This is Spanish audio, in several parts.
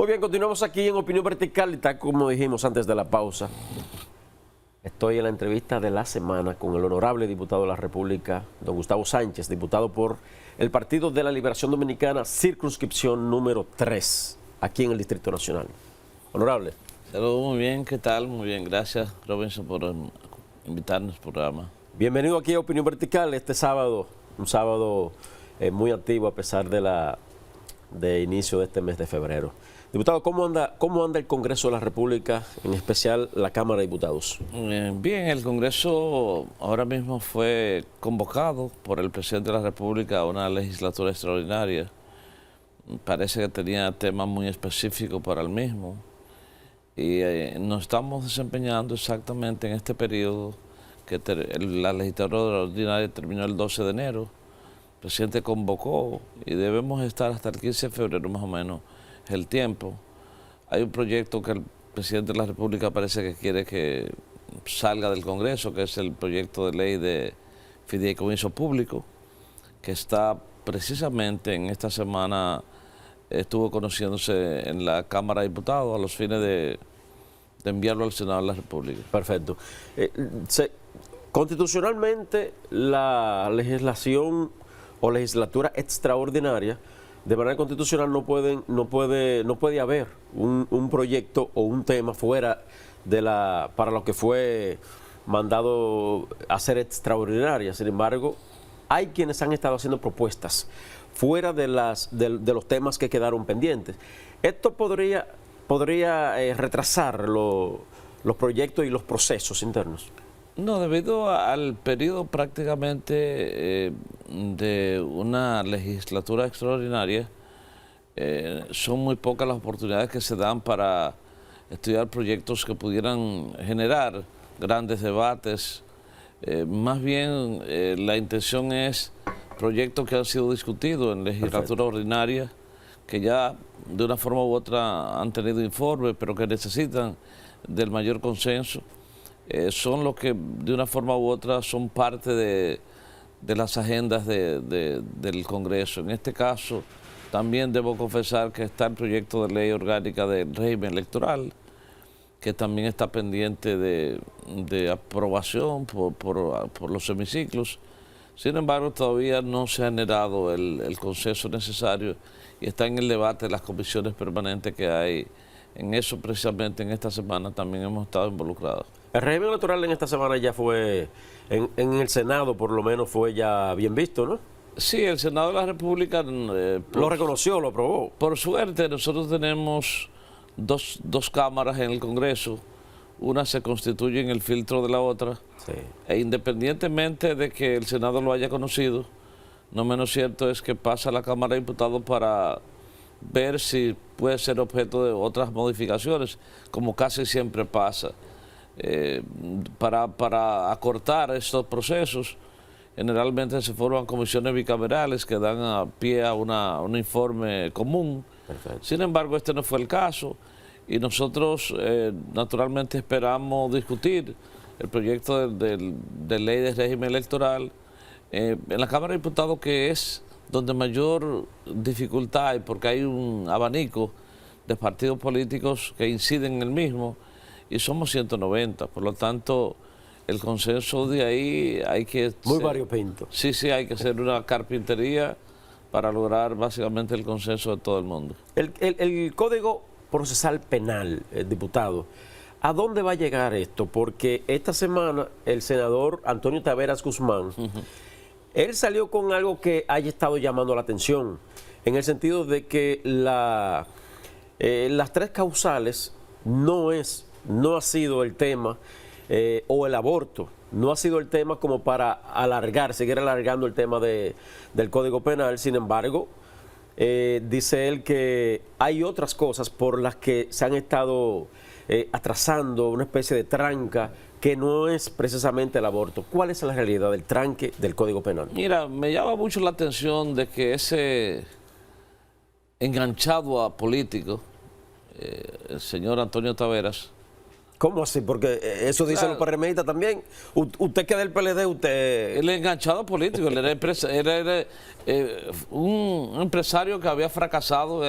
Muy bien, continuamos aquí en Opinión Vertical y tal como dijimos antes de la pausa. Estoy en la entrevista de la semana con el honorable diputado de la República, don Gustavo Sánchez, diputado por el Partido de la Liberación Dominicana, circunscripción número 3, aquí en el Distrito Nacional. Honorable. Saludos, muy bien, ¿qué tal? Muy bien, gracias Robinson por invitarnos al programa. Bienvenido aquí a Opinión Vertical este sábado, un sábado muy activo a pesar de inicio de este mes de febrero. Diputado, ¿cómo anda el Congreso de la República, en especial la Cámara de Diputados? Bien, el Congreso ahora mismo fue convocado por el presidente de la República a una legislatura extraordinaria. Parece que tenía temas muy específicos para el mismo. Y nos estamos desempeñando exactamente en este periodo que la legislatura ordinaria terminó el 12 de enero. El presidente convocó y debemos estar hasta el 15 de febrero más o menos el tiempo. Hay un proyecto que el presidente de la República parece que quiere que salga del Congreso, que es el proyecto de ley de fideicomiso público, que está precisamente en esta semana, estuvo conociéndose en la Cámara de Diputados a los fines de enviarlo al Senado de la República. Perfecto. Constitucionalmente, la legislación o legislatura extraordinaria, de manera constitucional no puede haber un proyecto o un tema fuera para lo que fue mandado a ser extraordinaria. Sin embargo, hay quienes han estado haciendo propuestas fuera de los temas que quedaron pendientes. Esto podría retrasar los proyectos y los procesos internos. No, debido al periodo prácticamente de una legislatura extraordinaria, son muy pocas las oportunidades que se dan para estudiar proyectos que pudieran generar grandes debates. Más bien, la intención es proyectos que han sido discutidos en legislatura ordinaria, que ya de una forma u otra han tenido informes, pero que necesitan del mayor consenso. Son los que de una forma u otra son parte de las agendas del Congreso. En este caso, también debo confesar que está el proyecto de ley orgánica del régimen electoral, que también está pendiente de aprobación por los hemiciclos. Sin embargo, todavía no se ha generado el consenso necesario y está en el debate de las comisiones permanentes que hay. En eso, precisamente, en esta semana también hemos estado involucrados. El régimen electoral en esta semana ya fue, en el Senado por lo menos fue ya bien visto, ¿no? Sí, el Senado de la República lo reconoció, lo aprobó. Por suerte, nosotros tenemos dos cámaras en el Congreso. Una se constituye en el filtro de la otra. Sí. E independientemente de que el Senado lo haya conocido, no menos cierto es que pasa a la Cámara de Diputados para ver si puede ser objeto de otras modificaciones, como casi siempre pasa. Para acortar estos procesos, generalmente se forman comisiones bicamerales que dan a pie a un informe común. Perfecto. Sin embargo, este no fue el caso y nosotros naturalmente esperamos discutir el proyecto de ley de régimen electoral en la Cámara de Diputados, que es donde mayor dificultad hay, porque hay un abanico de partidos políticos que inciden en el mismo, y somos 190, por lo tanto, el consenso de ahí hay que... Muy variopinto. Sí, hay que hacer una carpintería para lograr básicamente el consenso de todo el mundo. El Código Procesal Penal, diputado, ¿a dónde va a llegar esto? Porque esta semana el senador Antonio Taveras Guzmán, él salió con algo que haya estado llamando la atención, en el sentido de que las tres causales no ha sido el tema, o el aborto, no ha sido el tema como para seguir alargando el tema del Código Penal. Sin embargo, dice él que hay otras cosas por las que se han estado atrasando, una especie de tranca, que no es precisamente el aborto. ¿Cuál es la realidad del tranque del Código Penal? Mira, me llama mucho la atención de que ese enganchado a político, el señor Antonio Taveras. ¿Cómo así? Porque eso dicen los PRMistas también. Usted que es del PLD, usted... Él es enganchado político, él era un empresario que había fracasado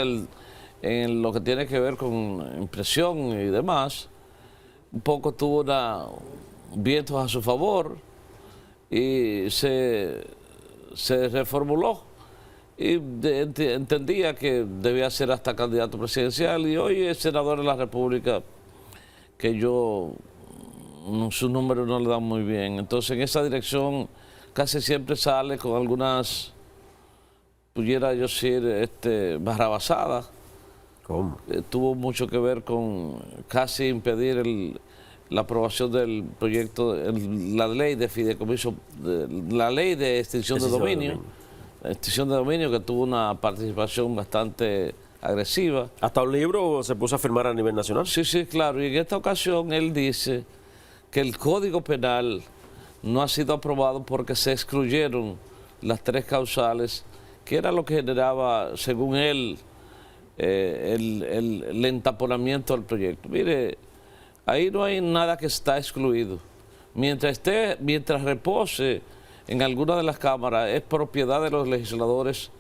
en lo que tiene que ver con impresión y demás, un poco tuvo vientos a su favor y se reformuló y entendía que debía ser hasta candidato presidencial y hoy es senador de la República, que sus números no le dan muy bien. Entonces en esa dirección casi siempre sale con algunas, pudiera yo decir, barrabasadas. ¿Cómo? Tuvo mucho que ver con casi impedir la aprobación del proyecto, la ley de fideicomiso, la ley de extinción de dominio. La extinción de dominio, que tuvo una participación bastante agresiva. ¿Hasta un libro se puso a firmar a nivel nacional? Sí, sí, claro. Y en esta ocasión él dice que el Código Penal no ha sido aprobado porque se excluyeron las 3 causales, que era lo que generaba, según él, el entaponamiento del proyecto. Mire, ahí no hay nada que está excluido. Mientras repose en alguna de las cámaras, es propiedad de los legisladores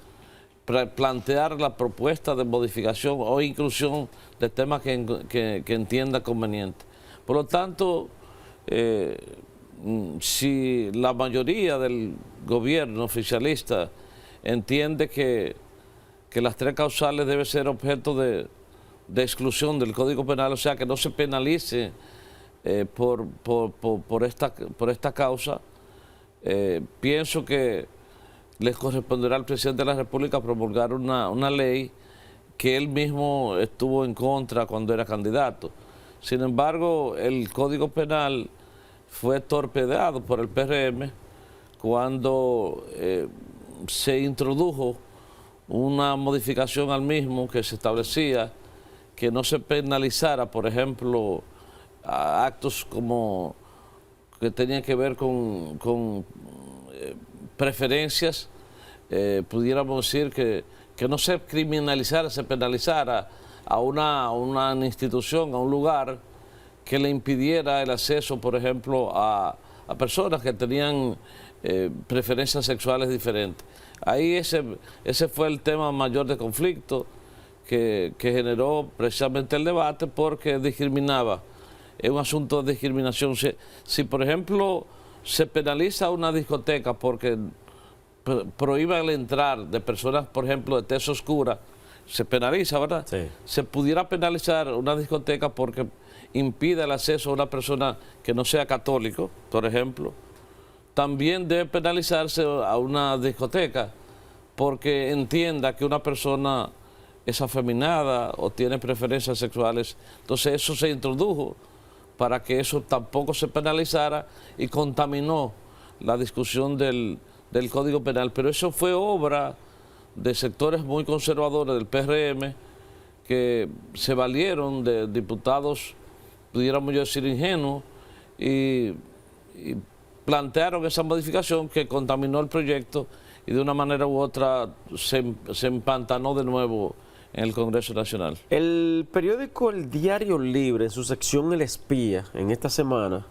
plantear la propuesta de modificación o inclusión de temas que entienda conveniente. Por lo tanto, si la mayoría del gobierno oficialista entiende que las 3 causales deben ser objeto de exclusión del Código Penal, o sea, que no se penalice por esta causa, pienso que les corresponderá al presidente de la República promulgar una ley que él mismo estuvo en contra cuando era candidato. Sin embargo, el Código Penal fue torpedeado por el PRM cuando se introdujo una modificación al mismo que se establecía que no se penalizara, por ejemplo, actos como que tenían que ver con preferencias, pudiéramos decir que no se criminalizara, se penalizara a una institución, a un lugar que le impidiera el acceso, por ejemplo, a personas que tenían preferencias sexuales diferentes. Ahí ese fue el tema mayor de conflicto que generó precisamente el debate, porque discriminaba. Es un asunto de discriminación. Si por ejemplo, se penaliza una discoteca porque prohíbe el entrar de personas, por ejemplo, de tez oscura, se penaliza, ¿verdad? Sí. Se pudiera penalizar una discoteca porque impide el acceso a una persona que no sea católico, por ejemplo. También debe penalizarse a una discoteca porque entienda que una persona es afeminada o tiene preferencias sexuales. Entonces eso se introdujo para que eso tampoco se penalizara y contaminó la discusión del Código Penal. Pero eso fue obra de sectores muy conservadores del PRM que se valieron de diputados, pudiéramos decir, ingenuos, y plantearon esa modificación que contaminó el proyecto y de una manera u otra se empantanó de nuevo en el Congreso Nacional. El periódico El Diario Libre, en su sección El Espía, en esta semana,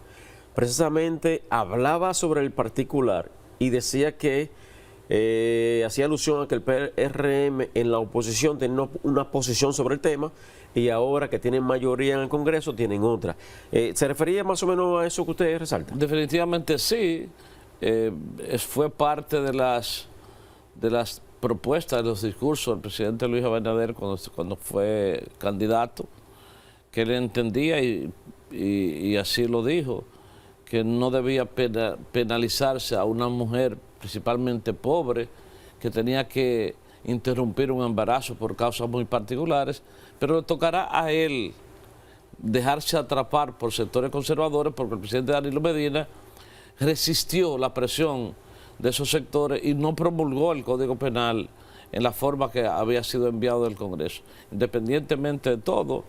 precisamente hablaba sobre el particular y decía que hacía alusión a que el PRM en la oposición tenía una posición sobre el tema y ahora que tienen mayoría en el Congreso tienen otra. ¿Se refería más o menos a eso que usted resalta? Definitivamente sí. Fue parte de las propuestas, de los discursos del presidente Luis Abinader cuando fue candidato, que él entendía y así lo dijo, que no debía penalizarse a una mujer principalmente pobre, que tenía que interrumpir un embarazo por causas muy particulares, pero le tocará a él dejarse atrapar por sectores conservadores, porque el presidente Danilo Medina resistió la presión de esos sectores y no promulgó el Código Penal en la forma que había sido enviado del Congreso. Independientemente de todo,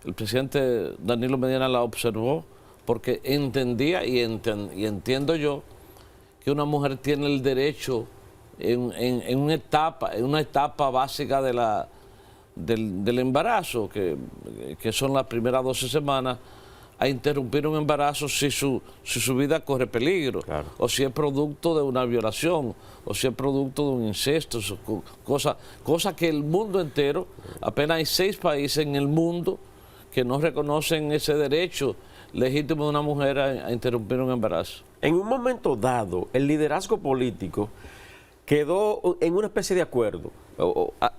el presidente Danilo Medina la observó porque entendía y entiendo yo que una mujer tiene el derecho en una etapa básica del embarazo, que son las primeras 12 semanas, a interrumpir un embarazo si su vida corre peligro, Claro. o si es producto de una violación, o si es producto de un incesto, cosa que el mundo entero, apenas hay 6 países en el mundo que no reconocen ese derecho legítimo de una mujer a interrumpir un embarazo. En un momento dado, el liderazgo político quedó en una especie de acuerdo,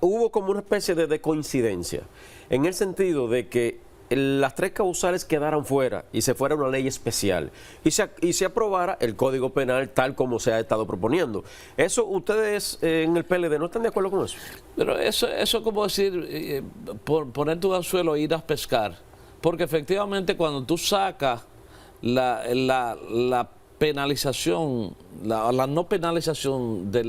hubo como una especie de coincidencia, en el sentido de que las 3 causales quedaran fuera y se fuera una ley especial y se aprobara el Código Penal tal como se ha estado proponiendo. ¿Eso ustedes en el PLD no están de acuerdo con eso? Pero eso es como decir, poner tu anzuelo e ir a pescar, porque efectivamente cuando tú sacas la penalización, la no penalización de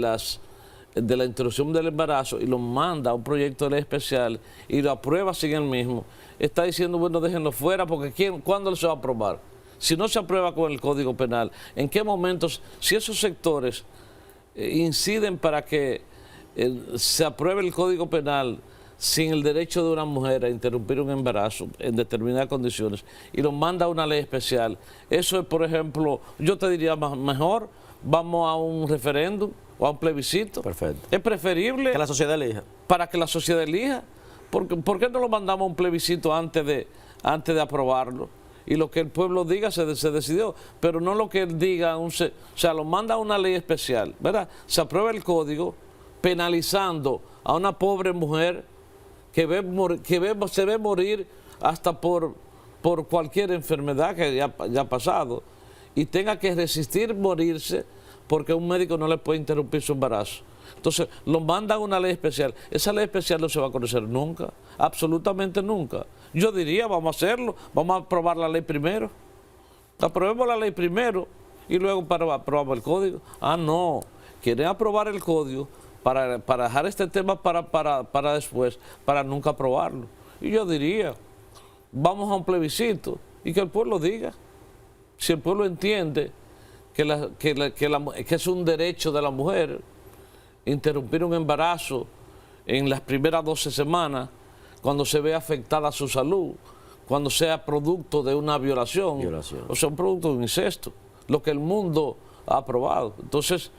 la interrupción del embarazo y lo manda a un proyecto de ley especial y lo aprueba sin el mismo, está diciendo, bueno, déjenlo fuera, porque ¿cuándo se va a aprobar? Si no se aprueba con el Código Penal, ¿en qué momentos, si esos sectores inciden para que se apruebe el Código Penal sin el derecho de una mujer a interrumpir un embarazo en determinadas condiciones y lo manda a una ley especial? Eso es, por ejemplo, yo te diría mejor, vamos a un referéndum o a un plebiscito. Perfecto. Es preferible Que la sociedad elija. para que la sociedad elija. ¿Por qué no lo mandamos a un plebiscito antes de aprobarlo? Y lo que el pueblo diga se decidió, pero no lo que él diga, o sea, lo manda a una ley especial, ¿verdad? Se aprueba el código penalizando a una pobre mujer que se ve morir hasta por cualquier enfermedad que ya ha pasado y tenga que resistir morirse porque un médico no le puede interrumpir su embarazo. Entonces, lo mandan a una ley especial. Esa ley especial no se va a conocer nunca, absolutamente nunca. Yo diría, vamos a hacerlo, vamos a aprobar la ley primero. Aprobemos la ley primero y luego aprobamos el código. Ah, no, quieren aprobar el código para dejar este tema para después, para nunca aprobarlo. Y yo diría, vamos a un plebiscito y que el pueblo diga. Si el pueblo entiende que es un derecho de la mujer interrumpir un embarazo en las primeras 12 semanas, cuando se ve afectada su salud, cuando sea producto de una violación. O sea, un producto de un incesto, lo que el mundo ha aprobado. Entonces,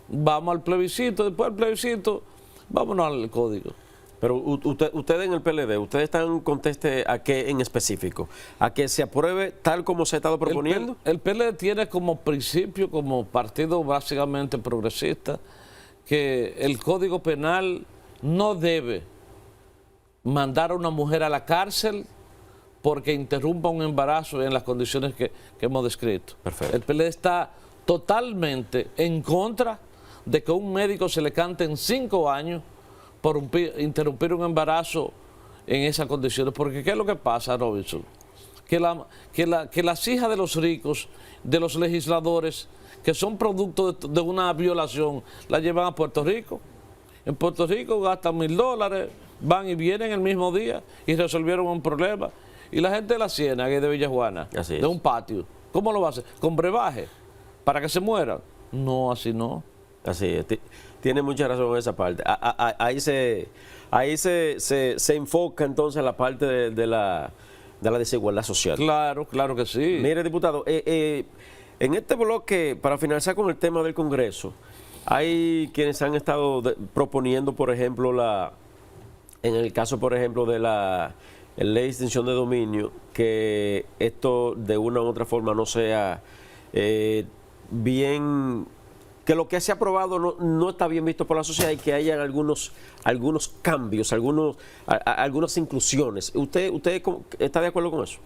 vamos al plebiscito, después del plebiscito, vámonos al código. Pero ustedes en el PLD, ¿ustedes están conteste a qué en específico? ¿A que se apruebe tal como se ha estado proponiendo? El PLD tiene como principio, como partido básicamente progresista, que el Código Penal no debe mandar a una mujer a la cárcel porque interrumpa un embarazo en las condiciones que hemos descrito. Perfecto. El PLD está totalmente en contra de que a un médico se le cante en 5 años por interrumpir un embarazo en esas condiciones. Porque ¿qué es lo que pasa, Robinson? Que las hijas de los ricos, de los legisladores, que son producto de una violación, las llevan a Puerto Rico. En Puerto Rico gastan $1000, van y vienen el mismo día y resolvieron un problema. Y la gente de la Ciénaga y de Villajuana, de un patio, ¿cómo lo va a hacer? ¿Con brebaje? ¿Para que se mueran? No, así no. Así es. Tiene mucha razón en esa parte. Ahí se enfoca entonces la parte de la desigualdad social. Claro, claro que sí. Mire, diputado, en este bloque, para finalizar con el tema del Congreso, hay quienes han estado proponiendo, por ejemplo, en el caso, por ejemplo, de la ley de extinción de dominio, que esto de una u otra forma no sea bien, que lo que se ha aprobado no está bien visto por la sociedad y que hayan algunos cambios, algunas inclusiones. ¿Usted está de acuerdo con eso?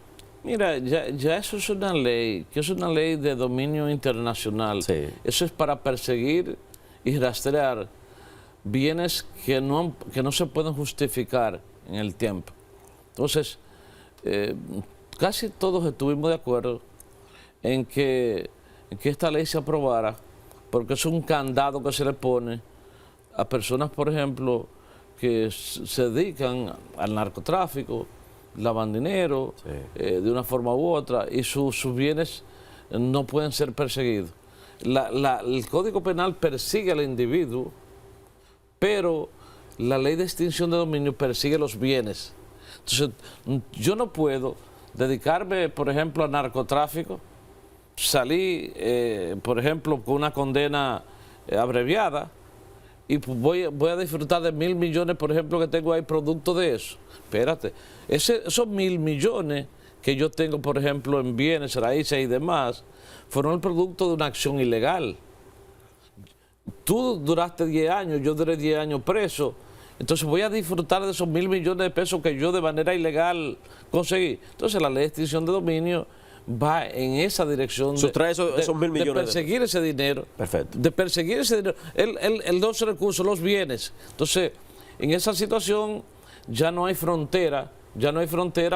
Mira, ya eso es una ley, que es una ley de dominio internacional. Sí. Eso es para perseguir y rastrear bienes que no se pueden justificar en el tiempo. Entonces, casi todos estuvimos de acuerdo en que esta ley se aprobara, porque es un candado que se le pone a personas, por ejemplo, que se dedican al narcotráfico, lavan dinero, de una forma u otra, y sus bienes no pueden ser perseguidos. El Código Penal persigue al individuo, pero la ley de extinción de dominio persigue los bienes. Entonces, yo no puedo dedicarme, por ejemplo, a narcotráfico, salí, por ejemplo, con una condena abreviada, y pues voy a disfrutar de 1.000 millones, por ejemplo, que tengo ahí producto de eso. Espérate, esos 1.000 millones que yo tengo, por ejemplo, en bienes, raíces y demás, fueron el producto de una acción ilegal. Tú duraste 10 años, yo duré 10 años preso, entonces voy a disfrutar de esos 1.000 millones de pesos que yo de manera ilegal conseguí. Entonces la ley de extinción de dominio va en esa dirección sustrae esos 1.000 millones de perseguir ese dinero. Perfecto. De perseguir ese dinero. Los recursos, los bienes. Entonces, en esa situación ya no hay frontera,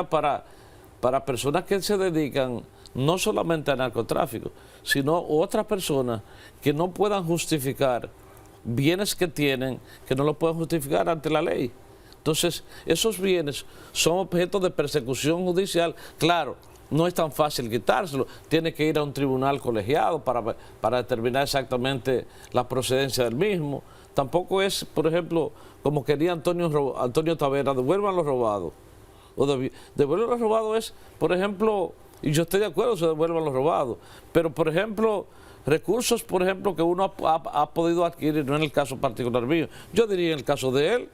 para personas que se dedican no solamente al narcotráfico, sino otras personas que no puedan justificar bienes que tienen, que no lo pueden justificar ante la ley. Entonces, esos bienes son objeto de persecución judicial. Claro, no es tan fácil quitárselo, tiene que ir a un tribunal colegiado para determinar exactamente la procedencia del mismo. Tampoco es, por ejemplo, como quería Antonio Tavera, devuelvan lo robado. O devuelvan lo robado es, por ejemplo, y yo estoy de acuerdo, se devuelvan lo robado, pero por ejemplo, recursos, por ejemplo, que uno ha podido adquirir, no en el caso particular mío, yo diría en el caso de él,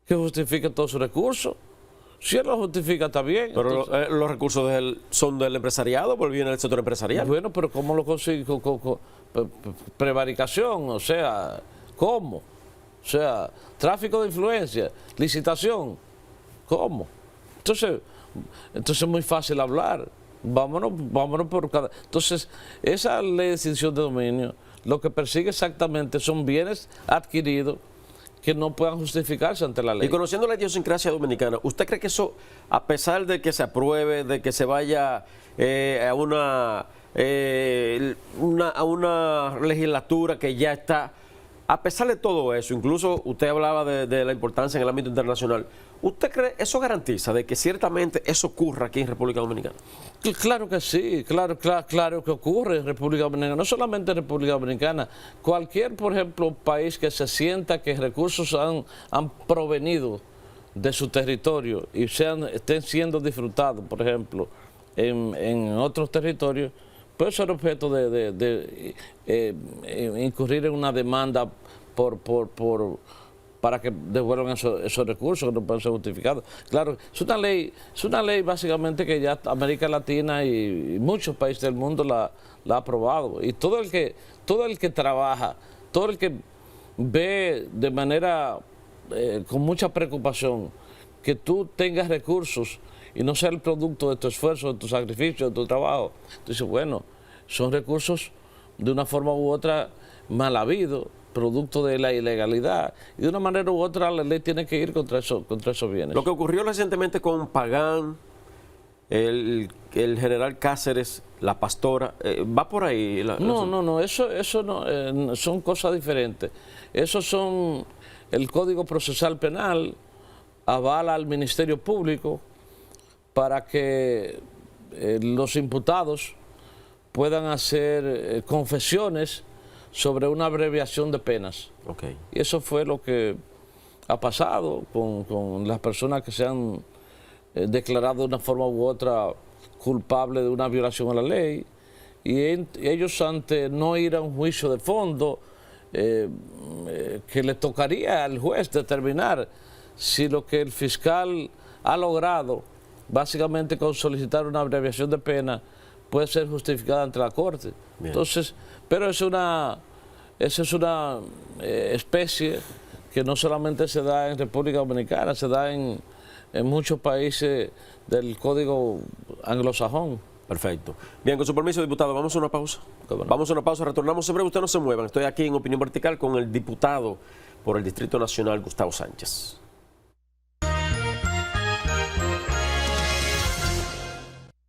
que justifique todos sus recursos. Si él lo justifica, está bien. Pero entonces, los recursos son del empresariado, pues viene del sector empresarial. bueno, pero ¿cómo lo consigue? Con prevaricación, o sea, ¿cómo? O sea, tráfico de influencia, licitación, ¿cómo? Entonces es muy fácil hablar. Vámonos por cada... Entonces, esa ley de extinción de dominio, lo que persigue exactamente son bienes adquiridos que no puedan justificarse ante la ley. Y conociendo la idiosincrasia dominicana, ¿usted cree que eso, a pesar de que se apruebe, de que se vaya a una legislatura que ya está, a pesar de todo eso, incluso usted hablaba de la importancia en el ámbito internacional, ¿usted cree eso garantiza de que ciertamente eso ocurra aquí en República Dominicana? Claro que sí, claro que ocurre en República Dominicana, no solamente en República Dominicana, cualquier, por ejemplo, país que se sienta que recursos han provenido de su territorio y estén siendo disfrutados, por ejemplo, en otros territorios, puede ser objeto de incurrir en una demanda para que devuelvan esos recursos que no pueden ser justificados. Claro, es una ley básicamente que ya América Latina y muchos países del mundo la ha aprobado. Y todo el que trabaja, todo el que ve de manera con mucha preocupación que tú tengas recursos y no sea el producto de tu esfuerzo, de tu sacrificio, de tu trabajo, tú dices, bueno, son recursos de una forma u otra mal habidos, producto de la ilegalidad, y de una manera u otra la ley tiene que ir contra esos bienes. Lo que ocurrió recientemente con Pagán, el general Cáceres, la pastora, ¿va por ahí? No, eso no, son cosas diferentes. Eso son, el Código Procesal Penal avala al Ministerio Público para que los imputados puedan hacer confesiones sobre una abreviación de penas. Okay. Y eso fue lo que ha pasado con las personas que se han declarado de una forma u otra culpables de una violación a la ley, y ellos, ante no ir a un juicio de fondo, que le tocaría al juez determinar si lo que el fiscal ha logrado, básicamente con solicitar una abreviación de pena, puede ser justificada ante la Corte. Bien. Entonces, pero esa es una especie que no solamente se da en República Dominicana, se da en muchos países del Código Anglosajón. Perfecto. Bien, con su permiso, diputado, vamos a una pausa. Bueno. Vamos a una pausa, retornamos siempre, ustedes no se muevan. Estoy aquí en Opinión Vertical con el diputado por el Distrito Nacional, Gustavo Sánchez.